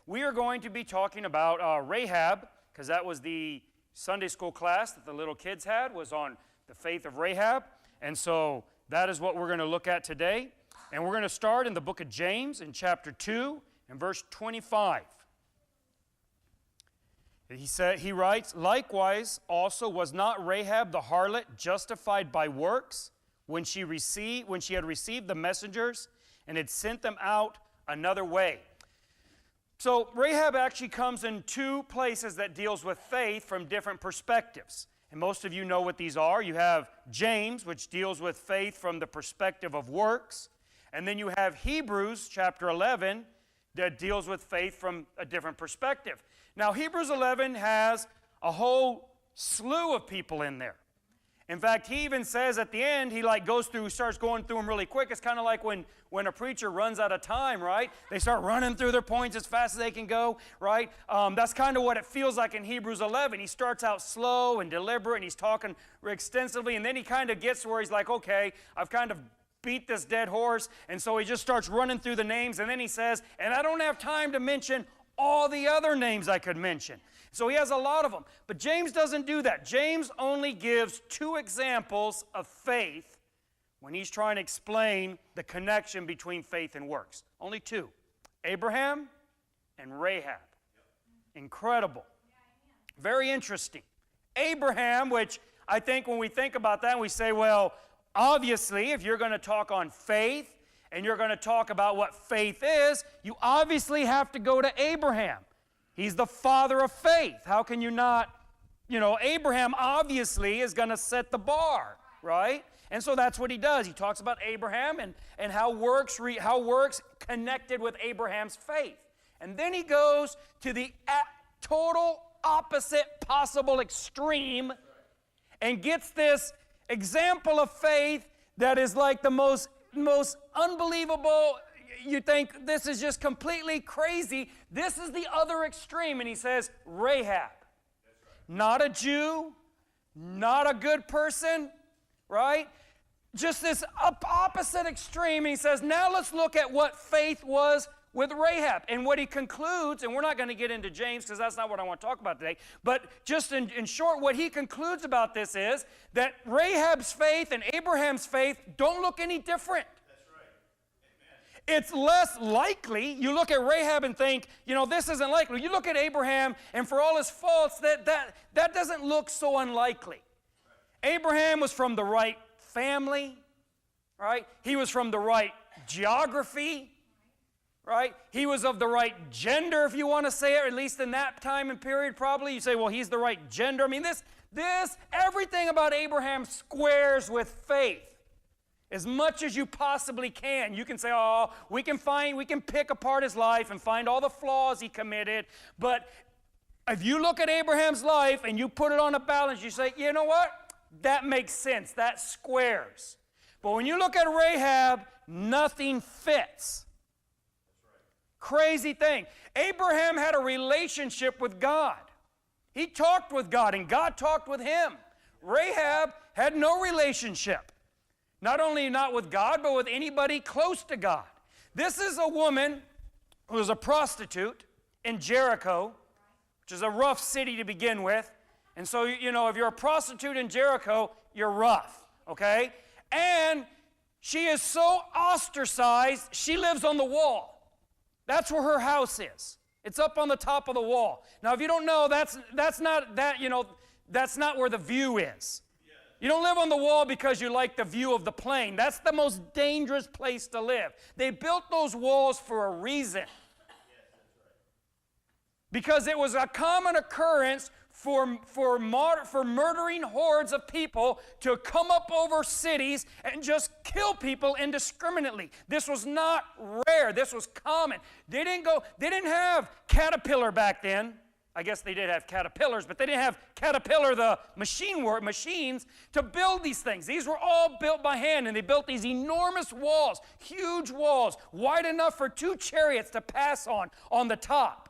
we are going to be talking about Rahab, because that was the Sunday school class that the little kids had, was on the faith of Rahab. And so that is what we're going to look at today. And we're going to start in the book of James in chapter 2 and verse 25. He writes, "Likewise also was not Rahab the harlot justified by works when she had received the messengers and had sent them out another way?" So Rahab actually comes in two places that deals with faith from different perspectives. And most of you know what these are. You have James, which deals with faith from the perspective of works. And then you have Hebrews chapter 11 that deals with faith from a different perspective. Now, Hebrews 11 has a whole slew of people in there. In fact, he even says at the end, he starts going through them really quick. It's kind of like when a preacher runs out of time, right? They start running through their points as fast as they can go, right? That's kind of what it feels like in Hebrews 11. He starts out slow and deliberate, and he's talking extensively, and then he kind of gets to where he's like, okay, I've kind of beat this dead horse, and so he just starts running through the names, and then he says, and I don't have time to mention all the other names I could mention. So he has a lot of them. But James doesn't do that. James only gives two examples of faith when he's trying to explain the connection between faith and works. Only two. Abraham and Rahab. Incredible. Very interesting. Abraham, which I think when we think about that, we say, well, obviously, if you're going to talk on faith and you're going to talk about what faith is, you obviously have to go to Abraham. He's the father of faith. How can you not, Abraham obviously is going to set the bar, right? And so that's what he does. He talks about Abraham and how works connected with Abraham's faith. And then he goes to the total opposite possible extreme and gets this example of faith that is like the most unbelievable. You think this is just completely crazy. This is the other extreme. And he says, Rahab. Not a Jew, not a good person, right? Just this opposite extreme. And he says, now let's look at what faith was with Rahab. And what he concludes, and we're not going to get into James because that's not what I want to talk about today, but just in short, what he concludes about this is that Rahab's faith and Abraham's faith don't look any different. It's less likely. You look at Rahab and think, this isn't likely. You look at Abraham, and for all his faults, that doesn't look so unlikely. Abraham was from the right family, right? He was from the right geography, right? He was of the right gender, if you want to say it, or at least in that time and period, probably. You say, well, he's the right gender. I mean, everything about Abraham squares with faith. As much as you possibly can. You can say, oh, we can pick apart his life and find all the flaws he committed. But if you look at Abraham's life and you put it on a balance, you say, you know what? That makes sense. That squares. But when you look at Rahab, nothing fits. Crazy thing. Abraham had a relationship with God. He talked with God, and God talked with him. Rahab had no relationship. Not only not with God, but with anybody close to God. This is a woman who was a prostitute in Jericho, which is a rough city to begin with. And so, if you're a prostitute in Jericho, you're rough, okay? And she is so ostracized, she lives on the wall. That's where her house is. It's up on the top of the wall. Now, if you don't know, that's not where the view is. You don't live on the wall because you like the view of the plain. That's the most dangerous place to live. They built those walls for a reason. Because it was a common occurrence for murdering hordes of people to come up over cities and just kill people indiscriminately. This was not rare. This was common. They didn't have Caterpillar back then. I guess they did have caterpillars, but they didn't have Caterpillar, the machines, to build these things. These were all built by hand, and they built these enormous walls, huge walls, wide enough for 2 chariots to pass on the top.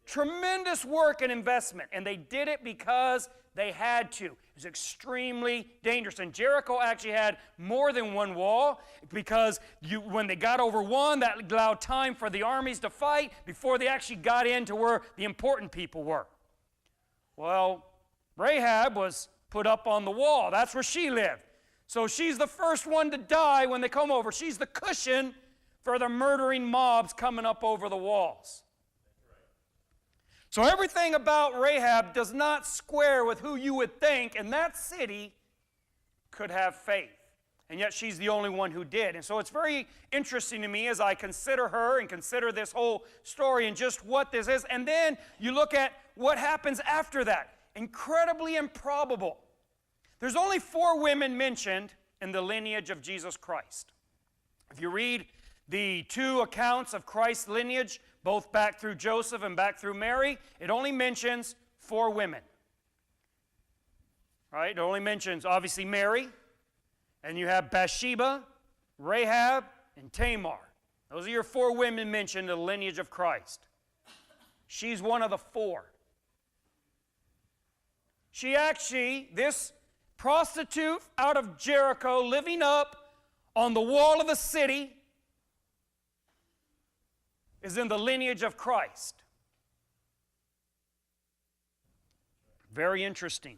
Tremendous work and investment, and they did it because They had to. It was extremely dangerous. And Jericho actually had more than one wall because when they got over one, that allowed time for the armies to fight before they actually got into where the important people were. Well, Rahab was put up on the wall. That's where she lived. So she's the first one to die when they come over. She's the cushion for the murdering mobs coming up over the walls. So everything about Rahab does not square with who you would think in that city could have faith. And yet she's the only one who did. And so it's very interesting to me as I consider her and consider this whole story and just what this is. And then you look at what happens after that. Incredibly improbable. There's only 4 women mentioned in the lineage of Jesus Christ. If you read the 2 accounts of Christ's lineage, both back through Joseph and back through Mary, it only mentions 4 women. Right? It only mentions, obviously, Mary, and you have Bathsheba, Rahab, and Tamar. Those are your 4 women mentioned in the lineage of Christ. She's one of the 4. She actually, this prostitute out of Jericho, living up on the wall of a city, is in the lineage of Christ. Very interesting.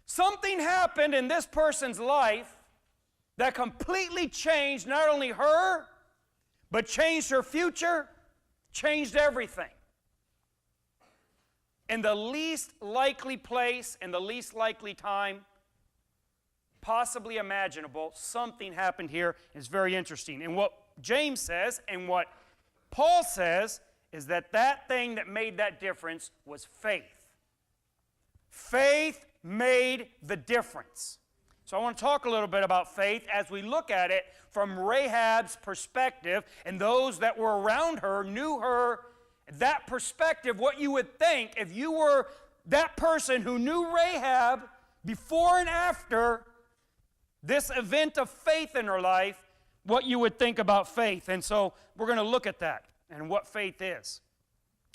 Something happened in this person's life that completely changed not only her, but changed her future, changed everything. In the least likely place, in the least likely time possibly imaginable, something happened here. It's very interesting. And what James says and what Paul says is that that thing that made that difference was faith. Faith made the difference. So I want to talk a little bit about faith as we look at it from Rahab's perspective, and those that were around her knew her. That perspective, what you would think if you were that person who knew Rahab before and after this event of faith in her life, what you would think about faith. And so we're going to look at that and what faith is.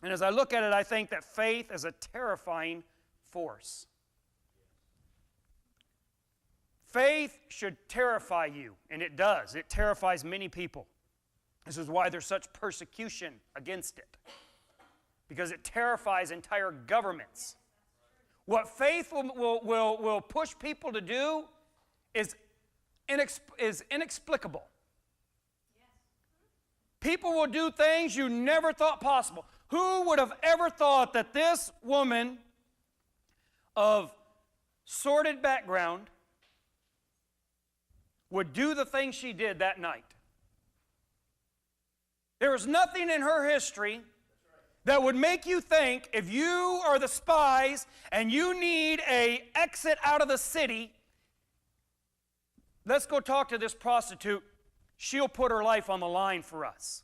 And as I look at it, I think that faith is a terrifying force. Faith should terrify you, and it does. It terrifies many people. This is why there's such persecution against it, because it terrifies entire governments. What faith will push people to do is inexplicable. People will do things you never thought possible. Who would have ever thought that this woman of sordid background would do the things she did that night? There was nothing in her history that would make you think, if you are the spies and you need an exit out of the city, let's go talk to this prostitute. She'll put her life on the line for us.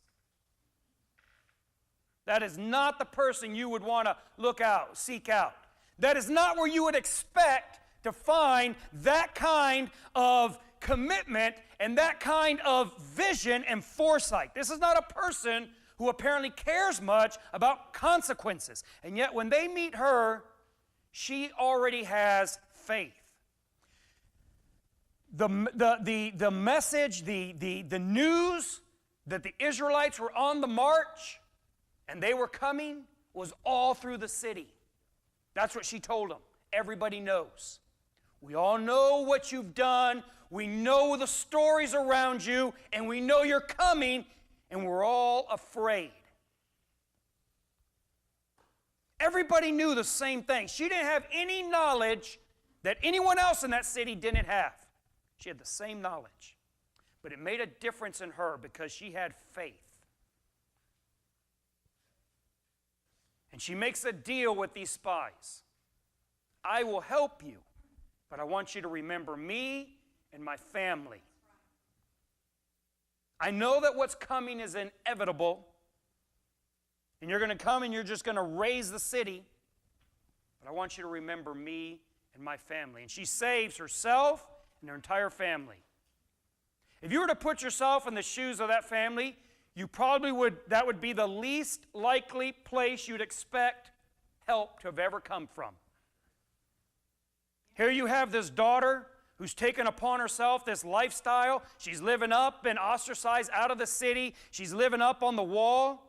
That is not the person you would want to seek out. That is not where you would expect to find that kind of commitment and that kind of vision and foresight. This is not a person who apparently cares much about consequences. And yet when they meet her, she already has faith. The message, the news that the Israelites were on the march and they were coming was all through the city. That's what she told them. Everybody knows. We all know what you've done. We know the stories around you, and we know you're coming, and we're all afraid. Everybody knew the same thing. She didn't have any knowledge that anyone else in that city didn't have. She had the same knowledge. But it made a difference in her because she had faith. And she makes a deal with these spies. I will help you, but I want you to remember me and my family. I know that what's coming is inevitable, and you're going to come and you're just going to raise the city, but I want you to remember me and my family. And she saves herself and her entire family. If you were to put yourself in the shoes of that family, you probably that would be the least likely place you'd expect help to have ever come from. Here you have this daughter who's taken upon herself this lifestyle. She's living up and ostracized out of the city. She's living up on the wall.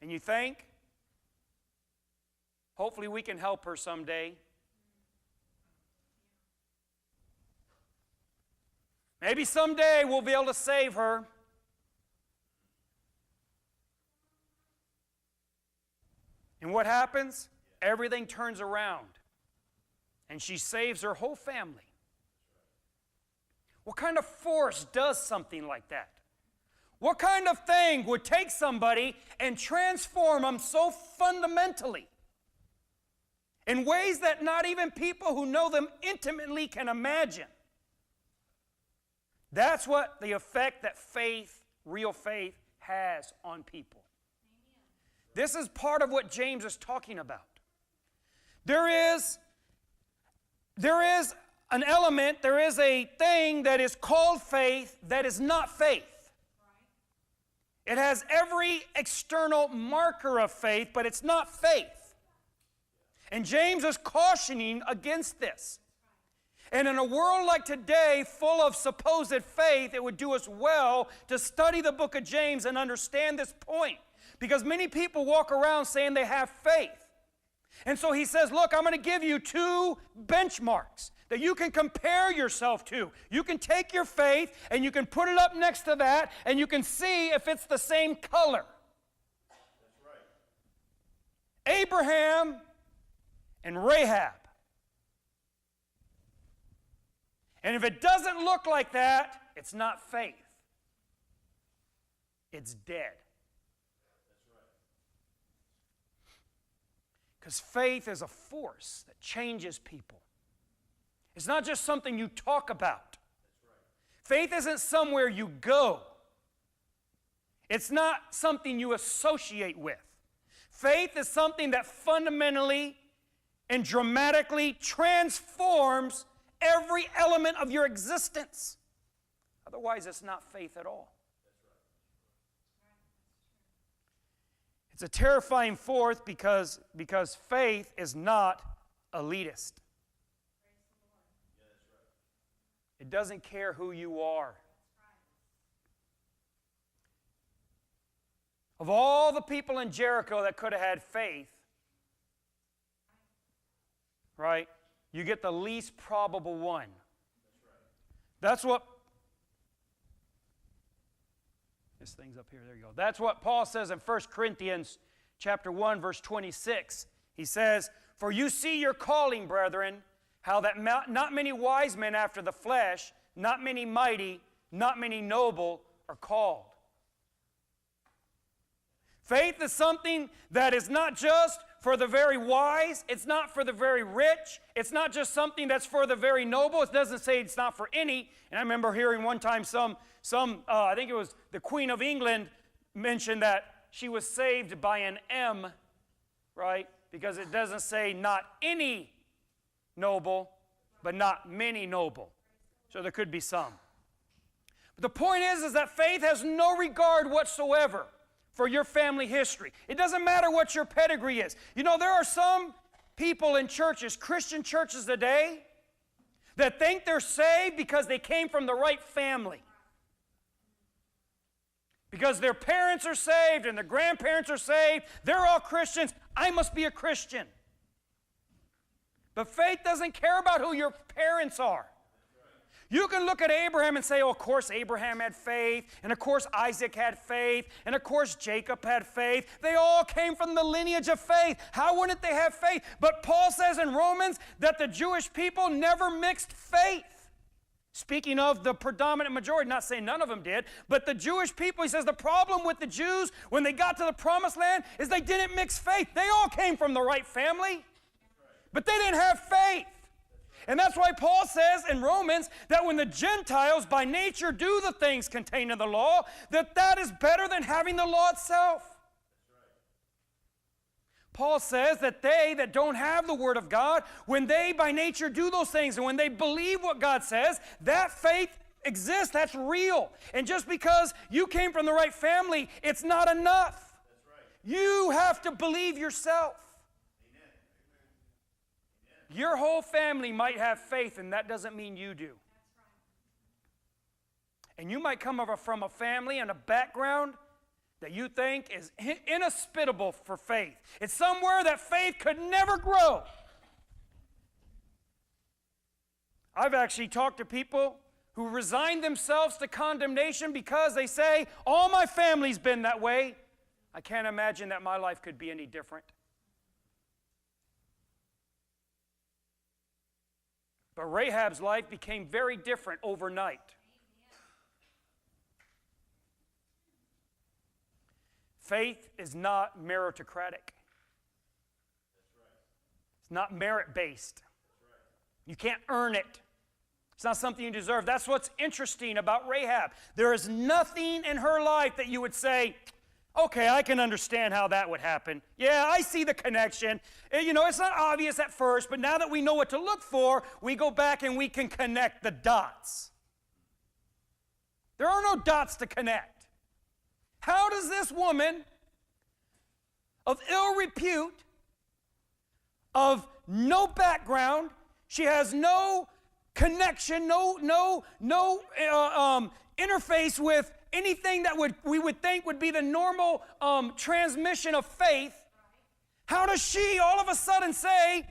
And you think, hopefully we can help her someday. Maybe someday we'll be able to save her. And what happens? Everything turns around. And she saves her whole family. What kind of force does something like that? What kind of thing would take somebody and transform them so fundamentally in ways that not even people who know them intimately can imagine? That's what the effect that faith, real faith, has on people. This is part of what James is talking about. There is an element, there is a thing that is called faith that is not faith. It has every external marker of faith, but it's not faith. And James is cautioning against this. And in a world like today, full of supposed faith, it would do us well to study the book of James and understand this point. Because many people walk around saying they have faith. And so he says, look, I'm going to give you two benchmarks that you can compare yourself to. You can take your faith and you can put it up next to that and you can see if it's the same color. That's right. Abraham and Rahab. And if it doesn't look like that, it's not faith. It's dead. Because faith is a force that changes people. It's not just something you talk about. Faith isn't somewhere you go. It's not something you associate with. Faith is something that fundamentally and dramatically transforms every element of your existence. Otherwise, it's not faith at all. It's a terrifying force because faith is not elitist. It doesn't care who you are. Of all the people in Jericho that could have had faith, right, you get the least probable one. That's what this thing's up here. There you go. That's what Paul says in 1 Corinthians chapter 1, verse 26. He says, "For you see your calling, brethren, how that not many wise men after the flesh, not many mighty, not many noble are called." Faith is something that is not just for the very wise. It's not for the very rich. It's not just something that's for the very noble. It doesn't say it's not for any. And I remember hearing one time I think it was the Queen of England mentioned that she was saved by an M, right? Because it doesn't say not any noble, but not many noble. So there could be some. But the point is that faith has no regard whatsoever for your family history. It doesn't matter what your pedigree is. You know, there are some people in churches, Christian churches today, that think they're saved because they came from the right family. Because their parents are saved and their grandparents are saved, they're all Christians, I must be a Christian. But faith doesn't care about who your parents are. You can look at Abraham and say, oh, of course Abraham had faith, and of course Isaac had faith, and of course Jacob had faith. They all came from the lineage of faith. How wouldn't they have faith? But Paul says in Romans that the Jewish people never mixed faith. Speaking of the predominant majority, not saying none of them did, but the Jewish people, he says the problem with the Jews when they got to the promised land is they didn't mix faith. They all came from the right family, but they didn't have faith. And that's why Paul says in Romans that when the Gentiles by nature do the things contained in the law, that is better than having the law itself. Paul says that they that don't have the Word of God, when they by nature do those things and when they believe what God says, that faith exists, that's real. And just because you came from the right family, it's not enough. That's right. You have to believe yourself. Amen. Your whole family might have faith, and that doesn't mean you do. And you might come over from a family and a background that you think is inhospitable for faith. It's somewhere that faith could never grow. I've actually talked to people who resign themselves to condemnation because they say, all my family's been that way. I can't imagine that my life could be any different. But Rahab's life became very different overnight. Faith is not meritocratic. It's not merit-based. You can't earn it. It's not something you deserve. That's what's interesting about Rahab. There is nothing in her life that you would say, okay, I can understand how that would happen. Yeah, I see the connection. You know, it's not obvious at first, but now that we know what to look for, we go back and we can connect the dots. There are no dots to connect. How does this woman of ill repute, of no background, she has no connection, no interface with anything that we would think would be the normal transmission of faith, how does she all of a sudden say,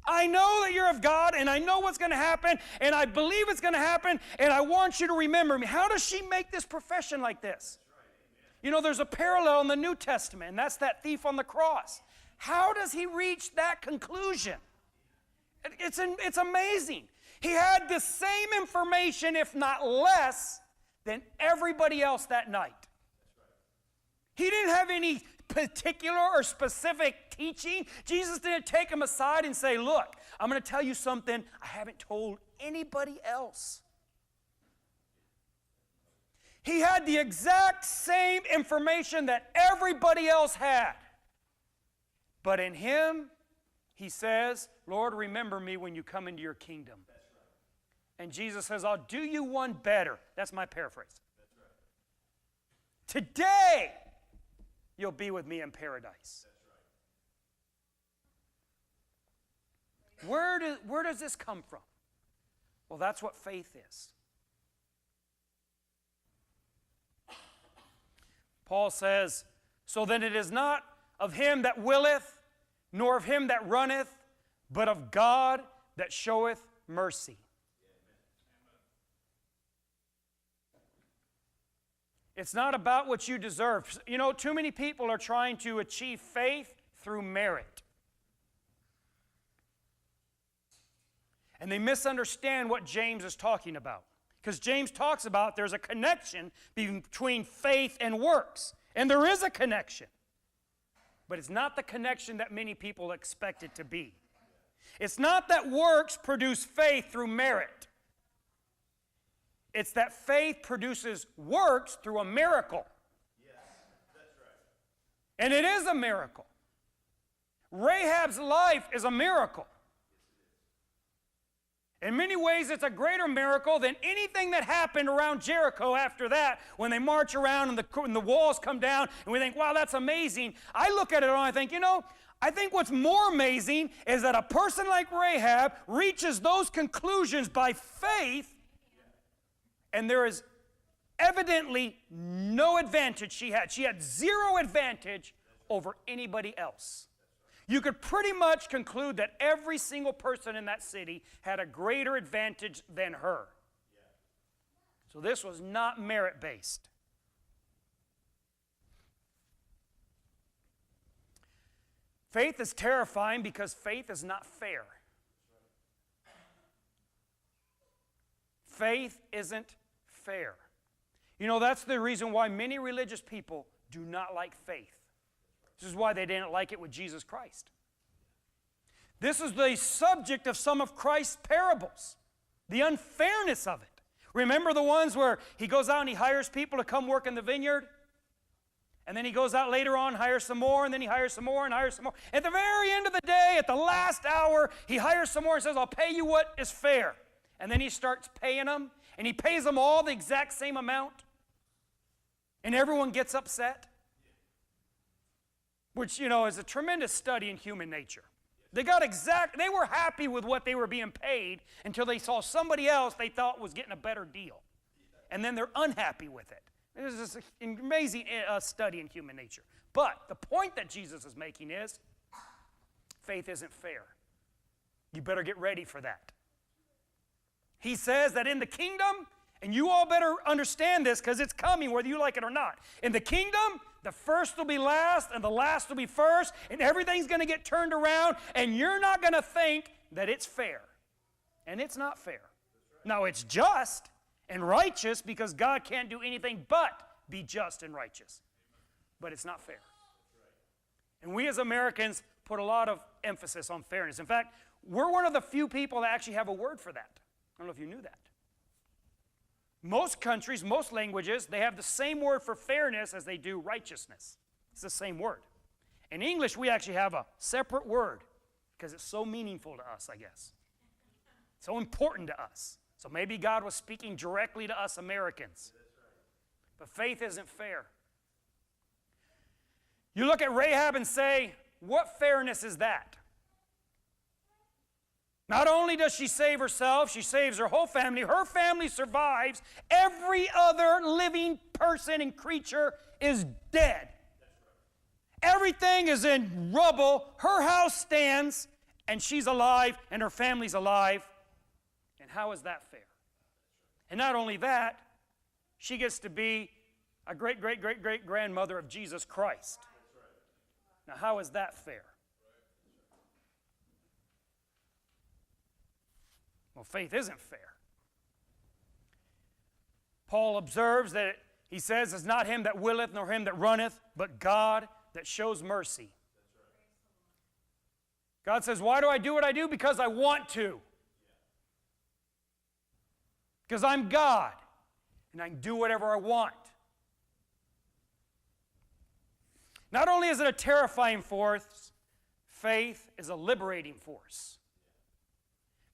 I know that you're of God, and I know what's going to happen, and I believe it's going to happen, and I want you to remember me? How does she make this profession like this? You know, there's a parallel in the New Testament, and that's that thief on the cross. How does he reach that conclusion? It's amazing. He had the same information, if not less, than everybody else that night. He didn't have any particular or specific teaching. Jesus didn't take him aside and say, look, I'm going to tell you something I haven't told anybody else. He had the exact same information that everybody else had. But in him, he says, Lord, remember me when you come into your kingdom. And Jesus says, I'll do you one better. That's my paraphrase. Today, you'll be with me in paradise. Where does this come from? Well, that's what faith is. Paul says, so then it is not of him that willeth, nor of him that runneth, but of God that showeth mercy. It's not about what you deserve. You know, too many people are trying to achieve faith through merit. And they misunderstand what James is talking about. Because James talks about there's a connection between faith and works. And there is a connection. But it's not the connection that many people expect it to be. It's not that works produce faith through merit. It's that faith produces works through a miracle. Yes, that's right. And it is a miracle. Rahab's life is a miracle. In many ways, it's a greater miracle than anything that happened around Jericho after that, when they march around and the walls come down, and we think, wow, that's amazing. I look at it and I think, you know, I think what's more amazing is that a person like Rahab reaches those conclusions by faith, and there is evidently no advantage she had. She had zero advantage over anybody else. You could pretty much conclude that every single person in that city had a greater advantage than her. So this was not merit-based. Faith is terrifying because faith is not fair. Faith isn't fair. You know, that's the reason why many religious people do not like faith. This is why they didn't like it with Jesus Christ. This is the subject of some of Christ's parables, the unfairness of it. Remember the ones where he goes out and he hires people to come work in the vineyard? And then he goes out later on, hires some more, and then he hires some more and hires some more. At the very end of the day, at the last hour, he hires some more and says, I'll pay you what is fair. And then he starts paying them, and he pays them all the exact same amount. And everyone gets upset. Which, you know, is a tremendous study in human nature. They were happy with what they were being paid until they saw somebody else they thought was getting a better deal. And then they're unhappy with it. This is an amazing study in human nature. But the point that Jesus is making is, faith isn't fair. You better get ready for that. He says that in the kingdom, and you all better understand this because it's coming whether you like it or not. In the kingdom, the first will be last and the last will be first, and everything's going to get turned around, and you're not going to think that it's fair. And it's not fair. Now, it's just and righteous because God can't do anything but be just and righteous. But it's not fair. And we as Americans put a lot of emphasis on fairness. In fact, we're one of the few people that actually have a word for that. I don't know if you knew that. Most countries, most languages, they have the same word for fairness as they do righteousness. It's the same word. In English, we actually have a separate word because it's so meaningful to us, I guess. So important to us. So maybe God was speaking directly to us Americans. But faith isn't fair. You look at Rahab and say, what fairness is that? Not only does she save herself, she saves her whole family. Her family survives. Every other living person and creature is dead. Everything is in rubble. Her house stands, and she's alive, and her family's alive. And how is that fair? And not only that, she gets to be a great-great-great-great-grandmother of Jesus Christ. Now, how is that fair? Well, faith isn't fair. Paul observes that he says, it's not him that willeth nor him that runneth, but God that shows mercy. God says, why do I do what I do? Because I want to. Because I'm God, and I can do whatever I want. Not only is it a terrifying force, faith is a liberating force.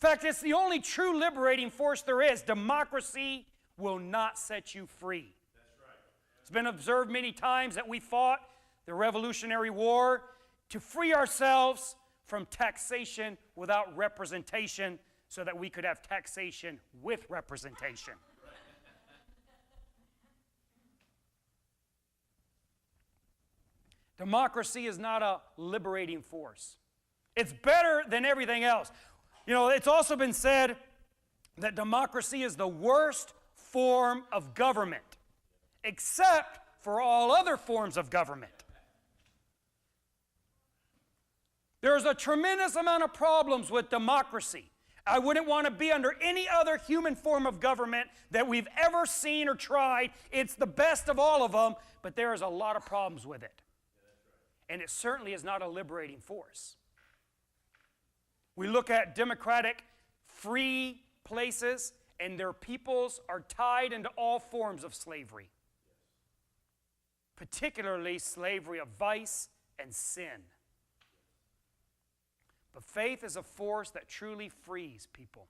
In fact, it's the only true liberating force there is. Democracy will not set you free. That's right. It's been observed many times that we fought the Revolutionary War to free ourselves from taxation without representation so that we could have taxation with representation. Democracy is not a liberating force. It's better than everything else. You know, it's also been said that democracy is the worst form of government, except for all other forms of government. There's a tremendous amount of problems with democracy. I wouldn't want to be under any other human form of government that we've ever seen or tried. It's the best of all of them, but there is a lot of problems with it. And it certainly is not a liberating force. We look at democratic, free places, and their peoples are tied into all forms of slavery, particularly slavery of vice and sin. But faith is a force that truly frees people.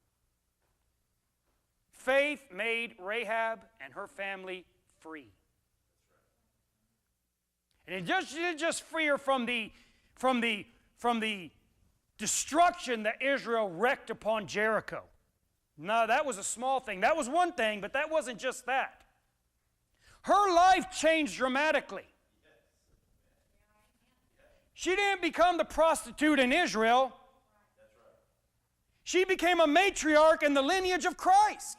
Faith made Rahab and her family free. And it didn't just free her from the destruction that Israel wreaked upon Jericho. No, that was a small thing. That was one thing, but that wasn't just that. Her life changed dramatically. She didn't become the prostitute in Israel. She became a matriarch in the lineage of Christ.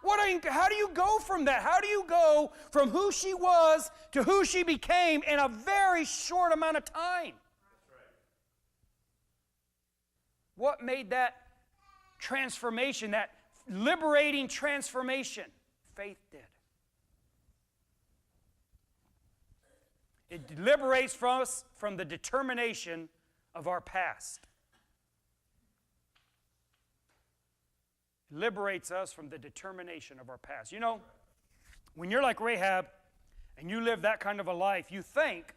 How do you go from that? How do you go from who she was to who she became in a very short amount of time? What made that transformation, that liberating transformation? Faith did. It liberates us from the determination of our past. It liberates us from the determination of our past. You know, when you're like Rahab and you live that kind of a life, you think,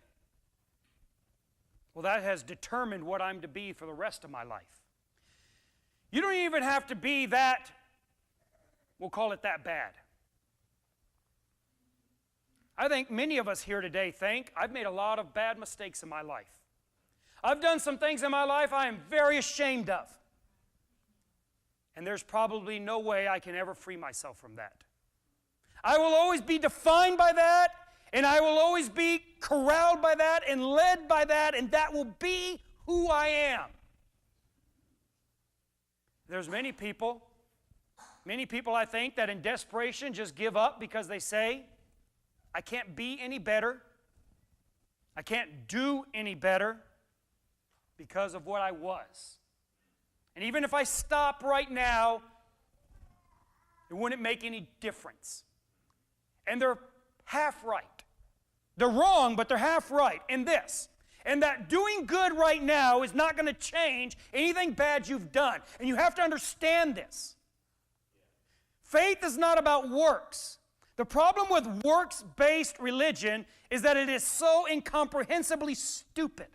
well, that has determined what I'm to be for the rest of my life. You don't even have to be that, we'll call it that bad. I think many of us here today think, I've made a lot of bad mistakes in my life. I've done some things in my life I am very ashamed of. And there's probably no way I can ever free myself from that. I will always be defined by that, and I will always be corralled by that and led by that, and that will be who I am. There's many people I think that in desperation just give up because they say, I can't be any better. I can't do any better because of what I was. And even if I stop right now, it wouldn't make any difference. And they're half right. They're wrong, but they're half right in this. And that doing good right now is not going to change anything bad you've done. And you have to understand this. Faith is not about works. The problem with works-based religion is that it is so incomprehensibly stupid.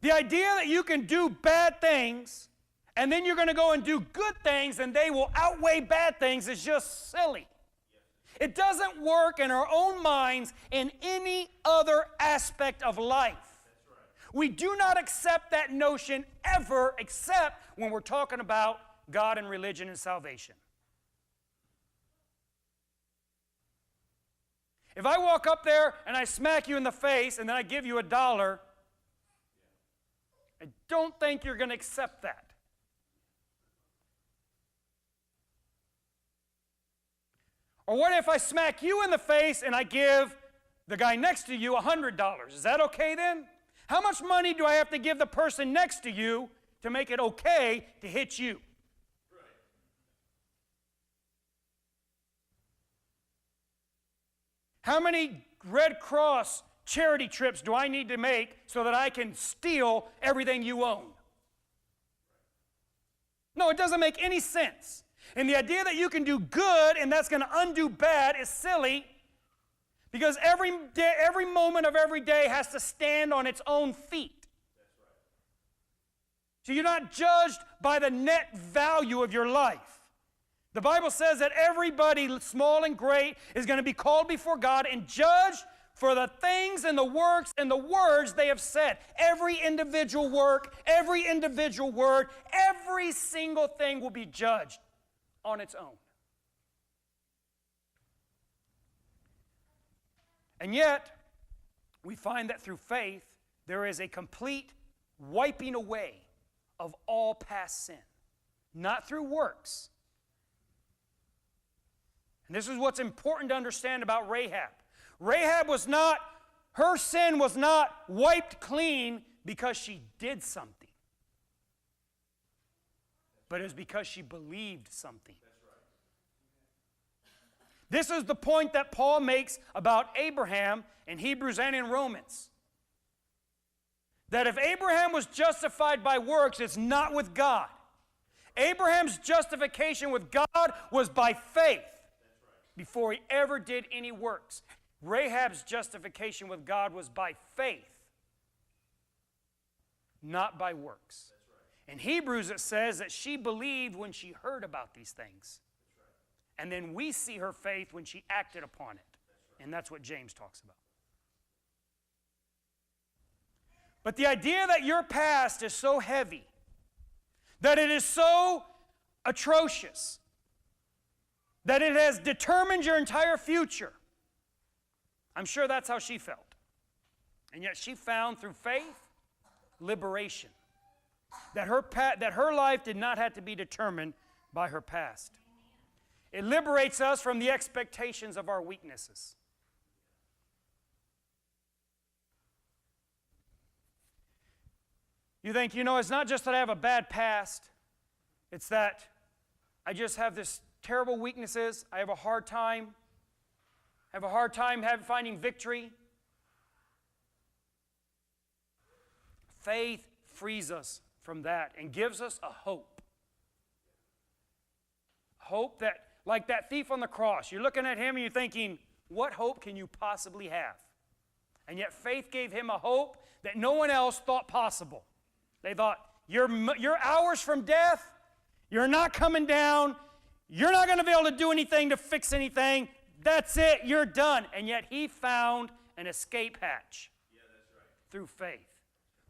The idea that you can do bad things and then you're going to go and do good things and they will outweigh bad things is just silly. It doesn't work in our own minds in any other aspect of life. We do not accept that notion ever except when we're talking about God and religion and salvation. If I walk up there and I smack you in the face and then I give you $1, I don't think you're going to accept that. Or what if I smack you in the face and I give the guy next to you $100? Is that okay then? How much money do I have to give the person next to you to make it okay to hit you? How many Red Cross charity trips do I need to make so that I can steal everything you own? No, it doesn't make any sense. And the idea that you can do good and that's going to undo bad is silly, because every moment of every day has to stand on its own feet. So you're not judged by the net value of your life. The Bible says that everybody, small and great, is going to be called before God and judged for the things and the works and the words they have said. Every individual work, every individual word, every single thing will be judged on its own. And yet, we find that through faith, there is a complete wiping away of all past sin. Not through works. And this is what's important to understand about Rahab. Rahab was not, her sin was not wiped clean because she did something. But it was because she believed something. This is the point that Paul makes about Abraham in Hebrews and in Romans. That if Abraham was justified by works, it's not with God. Abraham's justification with God was by faith before he ever did any works. Rahab's justification with God was by faith, not by works. In Hebrews it says that she believed when she heard about these things. And then we see her faith when she acted upon it. And that's what James talks about. But the idea that your past is so heavy, that it is so atrocious, that it has determined your entire future, I'm sure that's how she felt. And yet she found through faith liberation. That her life did not have to be determined by her past. It liberates us from the expectations of our weaknesses. You think, it's not just that I have a bad past. It's that I just have this terrible weaknesses. I have a hard time. Finding victory. Faith frees us from that and gives us a hope. Hope that, like that thief on the cross, you're looking at him and you're thinking, what hope can you possibly have? And yet faith gave him a hope that no one else thought possible. They thought, you're hours from death, you're not coming down, you're not going to be able to do anything to fix anything, That's it, you're done. And yet he found an escape hatch through faith.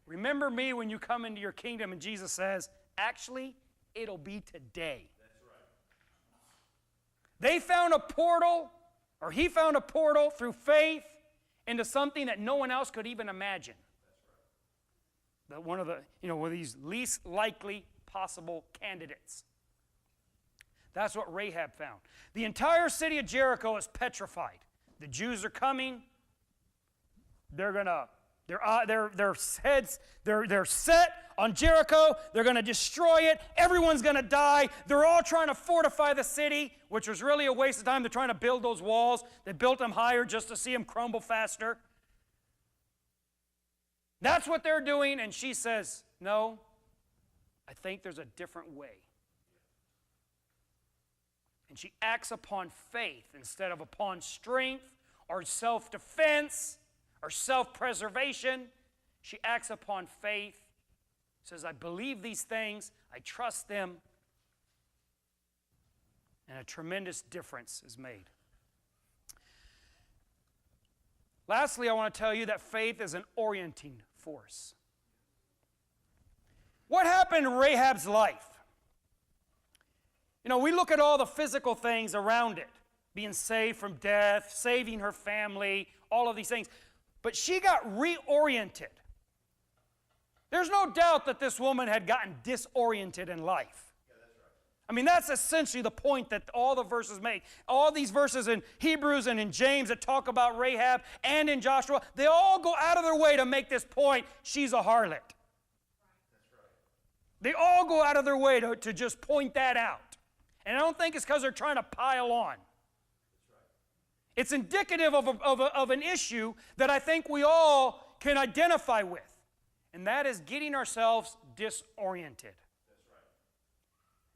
Remember me when you come into your kingdom, and Jesus says, actually, it'll be today. They found a portal, or he found a portal through faith into something that no one else could even imagine. That one of these least likely possible candidates. That's what Rahab found. The entire city of Jericho is petrified. The Jews are coming. They're set on Jericho. They're going to destroy it. Everyone's going to die. They're all trying to fortify the city, which was really a waste of time. They're trying to build those walls. They built them higher just to see them crumble faster. That's what they're doing, and she says, no, I think there's a different way. And she acts upon faith instead of upon strength or self-defense or self-preservation. She acts upon faith, says, I believe these things, I trust them, and a tremendous difference is made. Lastly, I want to tell you that faith is an orienting force. What happened in Rahab's life? You know, we look at all the physical things around it, being saved from death, saving her family, all of these things. But she got reoriented. There's no doubt that this woman had gotten disoriented in life. I mean, that's essentially the point that all the verses make. All these verses in Hebrews and in James that talk about Rahab and in Joshua, they all go out of their way to make this point, she's a harlot. They all go out of their way to just point that out. And I don't think it's because they're trying to pile on. It's indicative of an issue that I think we all can identify with. And that is getting ourselves disoriented.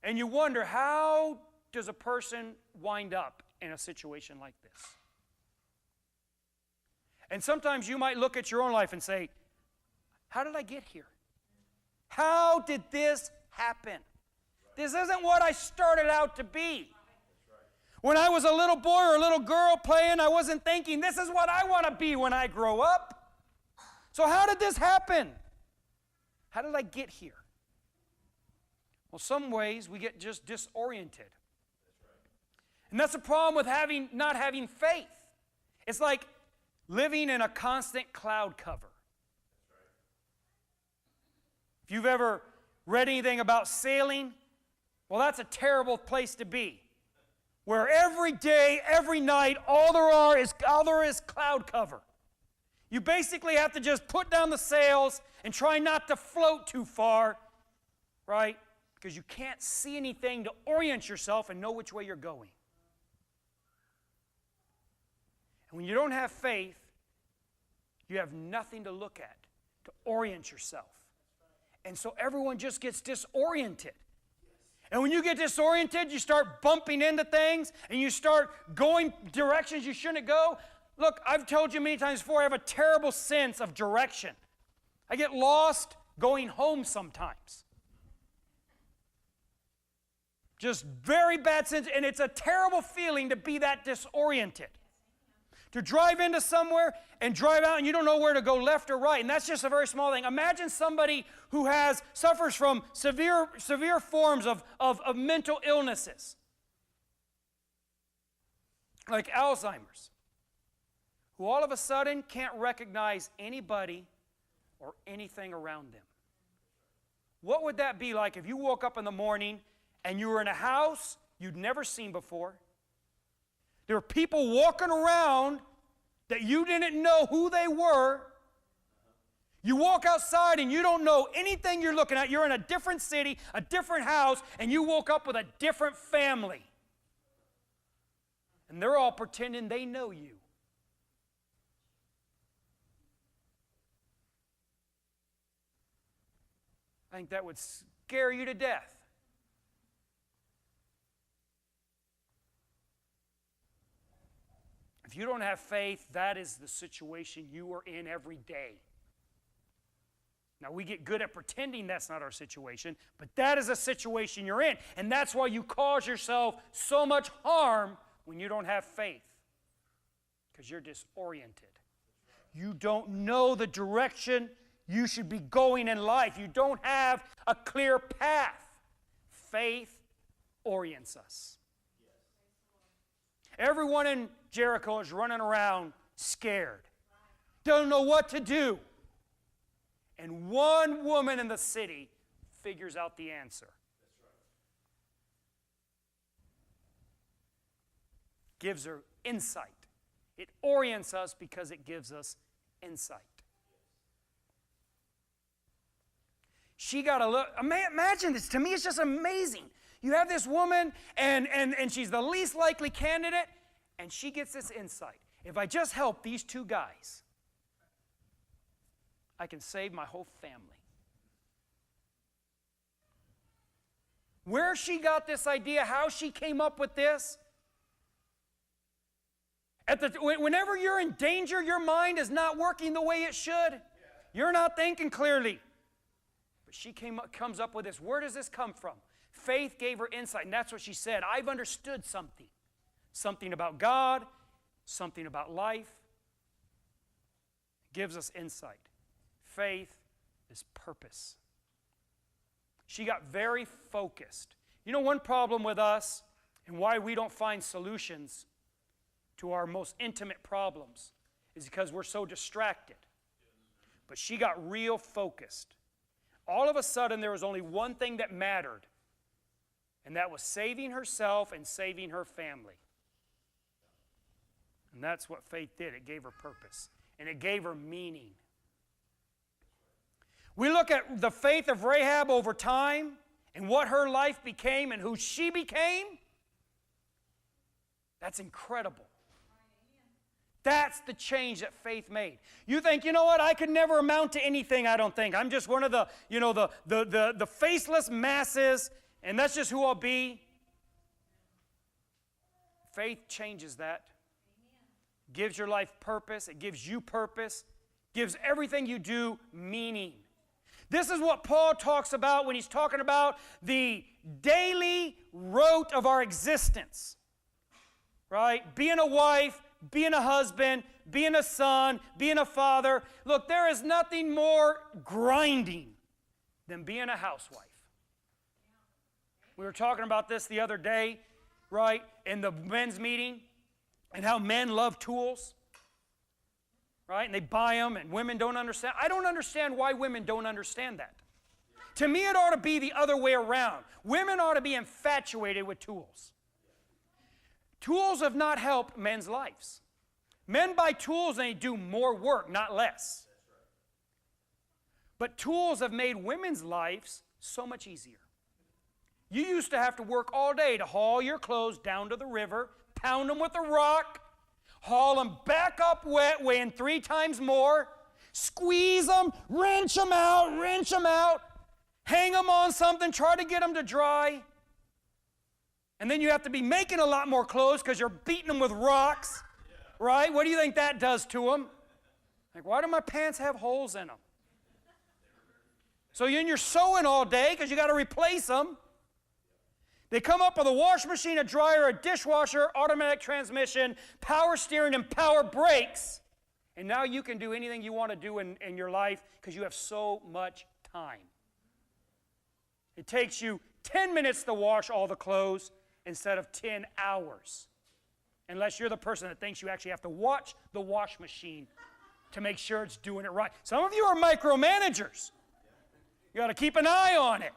And you wonder, how does a person wind up in a situation like this? And sometimes you might look at your own life and say, how did I get here? How did this happen? This isn't what I started out to be. When I was a little boy or a little girl playing, I wasn't thinking, this is what I want to be when I grow up. So how did this happen? How did I get here? Well, some ways we get just disoriented. And that's the problem with not having faith. It's like living in a constant cloud cover. If you've ever read anything about sailing, well, that's a terrible place to be. Where every day, every night, all there is cloud cover. You basically have to just put down the sails and try not to float too far, right? Because you can't see anything to orient yourself and know which way you're going. And when you don't have faith, you have nothing to look at to orient yourself. And so everyone just gets disoriented. And when you get disoriented, you start bumping into things and you start going directions you shouldn't go. Look, I've told you many times before, I have a terrible sense of direction. I get lost going home sometimes. Just very bad sense, and it's a terrible feeling to be that disoriented. To drive into somewhere and drive out and you don't know where to go, left or right. And that's just a very small thing. Imagine somebody who suffers from severe forms of mental illnesses. Like Alzheimer's. Who all of a sudden can't recognize anybody or anything around them. What would that be like if you woke up in the morning and you were in a house you'd never seen before? There were people walking around that you didn't know who they were. You walk outside and you don't know anything you're looking at. You're in a different city, a different house, and you woke up with a different family. And they're all pretending they know you. I think that would scare you to death. If you don't have faith, that is the situation you are in every day. Now, we get good at pretending that's not our situation, but that is a situation you're in. And that's why you cause yourself so much harm when you don't have faith. Because you're disoriented. You don't know the direction you should be going in life. You don't have a clear path. Faith orients us. Everyone in Jericho is running around scared. Don't know what to do. And one woman in the city figures out the answer. Gives her insight. It orients us because it gives us insight. She got a look. Imagine this. To me, it's just amazing. You have this woman, and she's the least likely candidate, and she gets this insight. If I just help these two guys, I can save my whole family. Where she got this idea, how she came up with this, whenever you're in danger, your mind is not working the way it should. You're not thinking clearly. But she comes up with this. Where does this come from? Faith gave her insight, and that's what she said. I've understood something. Something about God, something about life. It gives us insight. Faith is purpose. She got very focused. You know, one problem with us and why we don't find solutions to our most intimate problems is because we're so distracted. But she got real focused. All of a sudden, there was only one thing that mattered, and that was saving herself and saving her family. And that's what faith did. It gave her purpose, and it gave her meaning. We look at the faith of Rahab over time and what her life became and who she became. That's incredible. That's the change that faith made. You think, you know what, I could never amount to anything, I don't think. I'm just one of the, the faithless masses, and that's just who I'll be. Faith changes that. Gives your life purpose. It gives you purpose. Gives everything you do meaning. This is what Paul talks about when he's talking about the daily rote of our existence. Right? Being a wife, being a husband, being a son, being a father. Look, there is nothing more grinding than being a housewife. We were talking about this the other day, right, in the men's meeting, and how men love tools, right? And they buy them, and women don't understand. I don't understand why women don't understand that. To me, it ought to be the other way around. Women ought to be infatuated with tools. Tools have not helped men's lives. Men buy tools and they do more work, not less. But tools have made women's lives so much easier. You used to have to work all day to haul your clothes down to the river, pound them with a rock, haul them back up wet, weighing 3 times more, squeeze them, wrench them out, hang them on something, try to get them to dry. And then you have to be making a lot more clothes because you're beating them with rocks, right? What do you think that does to them? Like, why do my pants have holes in them? So you're sewing all day because you got to replace them. They come up with a wash machine, a dryer, a dishwasher, automatic transmission, power steering, and power brakes. And now you can do anything you want to do in your life because you have so much time. It takes you 10 minutes to wash all the clothes instead of 10 hours. Unless you're the person that thinks you actually have to watch the wash machine to make sure it's doing it right. Some of you are micromanagers. You got to keep an eye on it.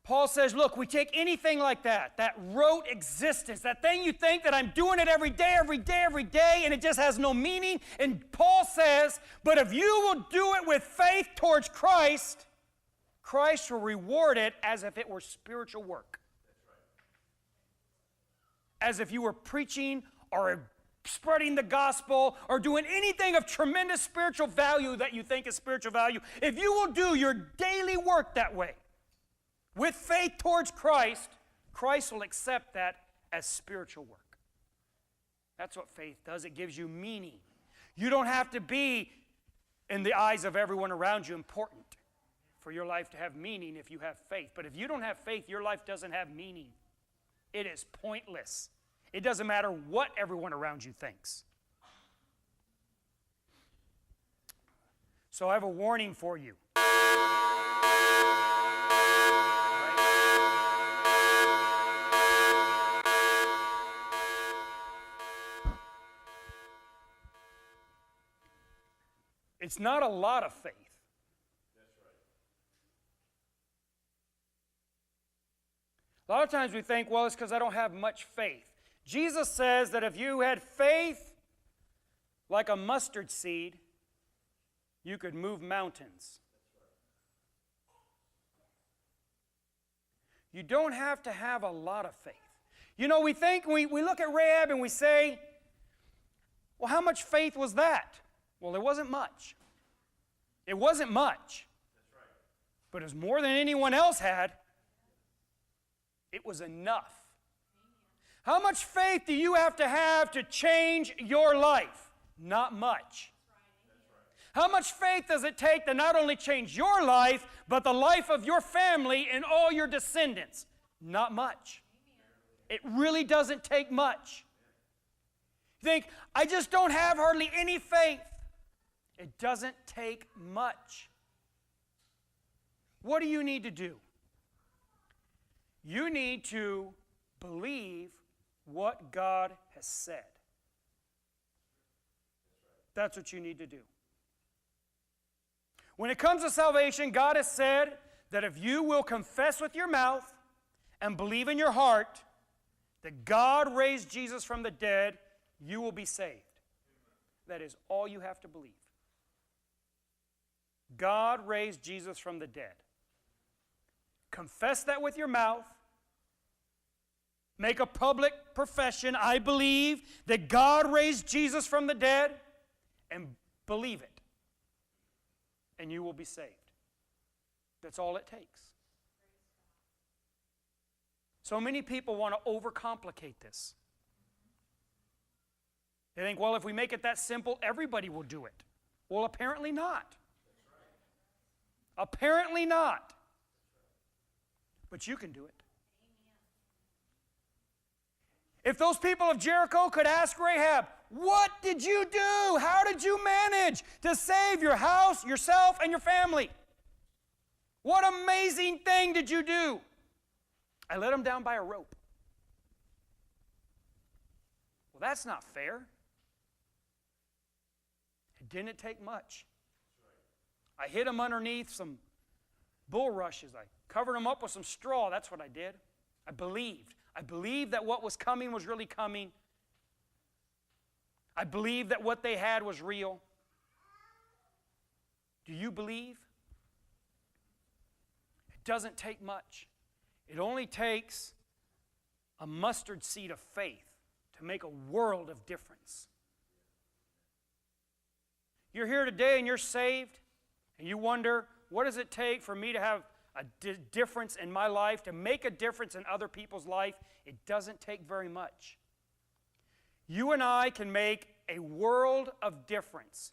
Paul says, look, we take anything like that rote existence, that thing you think that I'm doing it every day, and it just has no meaning. And Paul says, but if you will do it with faith towards Christ, Christ will reward it as if it were spiritual work. As if you were preaching or spreading the gospel or doing anything of tremendous spiritual value that you think is spiritual value. If you will do your daily work that way, with faith towards Christ, Christ will accept that as spiritual work. That's what faith does. It gives you meaning. You don't have to be in the eyes of everyone around you important for your life to have meaning if you have faith. But if you don't have faith, your life doesn't have meaning. It is pointless. It doesn't matter what everyone around you thinks. So I have a warning for you. It's not a lot of faith. That's right. A lot of times we think, well, it's because I don't have much faith. Jesus says that if you had faith like a mustard seed, you could move mountains. You don't have to have a lot of faith. You know, we think, we look at Rahab and we say, well, how much faith was that? Well, it wasn't much. It wasn't much. That's right. But it was more than anyone else had. It was enough. How much faith do you have to change your life? Not much. How much faith does it take to not only change your life, but the life of your family and all your descendants? Not much. It really doesn't take much. You think, I just don't have hardly any faith. It doesn't take much. What do you need to do? You need to believe what God has said. That's what you need to do. When it comes to salvation, God has said that if you will confess with your mouth and believe in your heart that God raised Jesus from the dead, you will be saved. That is all you have to believe. God raised Jesus from the dead. Confess that with your mouth. Make a public profession. I believe that God raised Jesus from the dead, and believe it. And you will be saved. That's all it takes. So many people want to overcomplicate this. They think, well, if we make it that simple, everybody will do it. Well, apparently not. Apparently not. But you can do it. If those people of Jericho could ask Rahab, what did you do? How did you manage to save your house, yourself, and your family? What amazing thing did you do? I let them down by a rope. Well, that's not fair. It didn't take much. I hid them underneath some bulrushes. I covered them up with some straw. That's what I did. I believed. I believed that what was coming was really coming. I believed that what they had was real. Do you believe? It doesn't take much. It only takes a mustard seed of faith to make a world of difference. You're here today and you're saved, and you wonder, what does it take for me to have a difference in my life, to make a difference in other people's life? It doesn't take very much. You and I can make a world of difference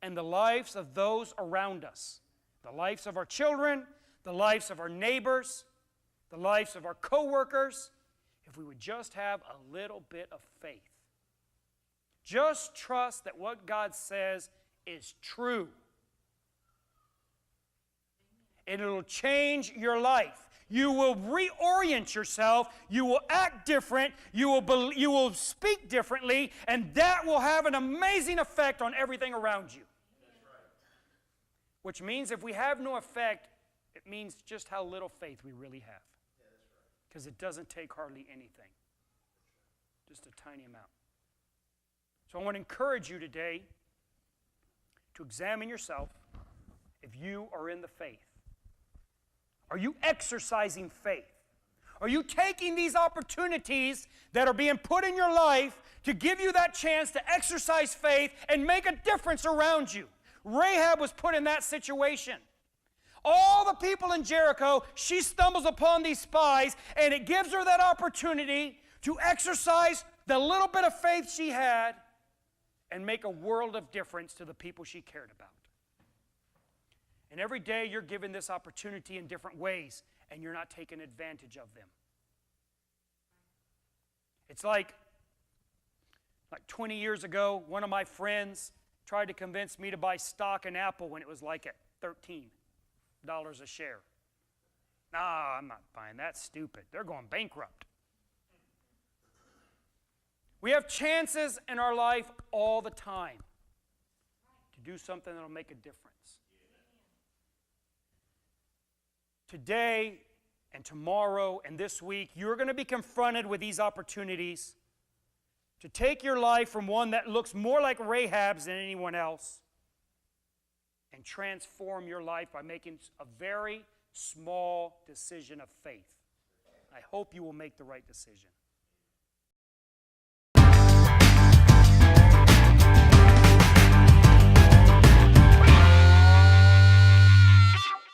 in the lives of those around us, the lives of our children, the lives of our neighbors, the lives of our co-workers, if we would just have a little bit of faith. Just trust that what God says is true. And it'll change your life. You will reorient yourself. You will act different. You will speak differently. And that will have an amazing effect on everything around you. That's right. Which means if we have no effect, it means just how little faith we really have. Yeah, that's right. Because it doesn't take hardly anything. Just a tiny amount. So I want to encourage you today to examine yourself if you are in the faith. Are you exercising faith? Are you taking these opportunities that are being put in your life to give you that chance to exercise faith and make a difference around you? Rahab was put in that situation. All the people in Jericho, she stumbles upon these spies, and it gives her that opportunity to exercise the little bit of faith she had and make a world of difference to the people she cared about. And every day you're given this opportunity in different ways, and you're not taking advantage of them. It's like 20 years ago, one of my friends tried to convince me to buy stock in Apple when it was like at $13 a share. Nah, I'm not buying that. Stupid. They're going bankrupt. We have chances in our life all the time to do something that will make a difference. Today and tomorrow and this week, you're going to be confronted with these opportunities to take your life from one that looks more like Rahab's than anyone else and transform your life by making a very small decision of faith. I hope you will make the right decision.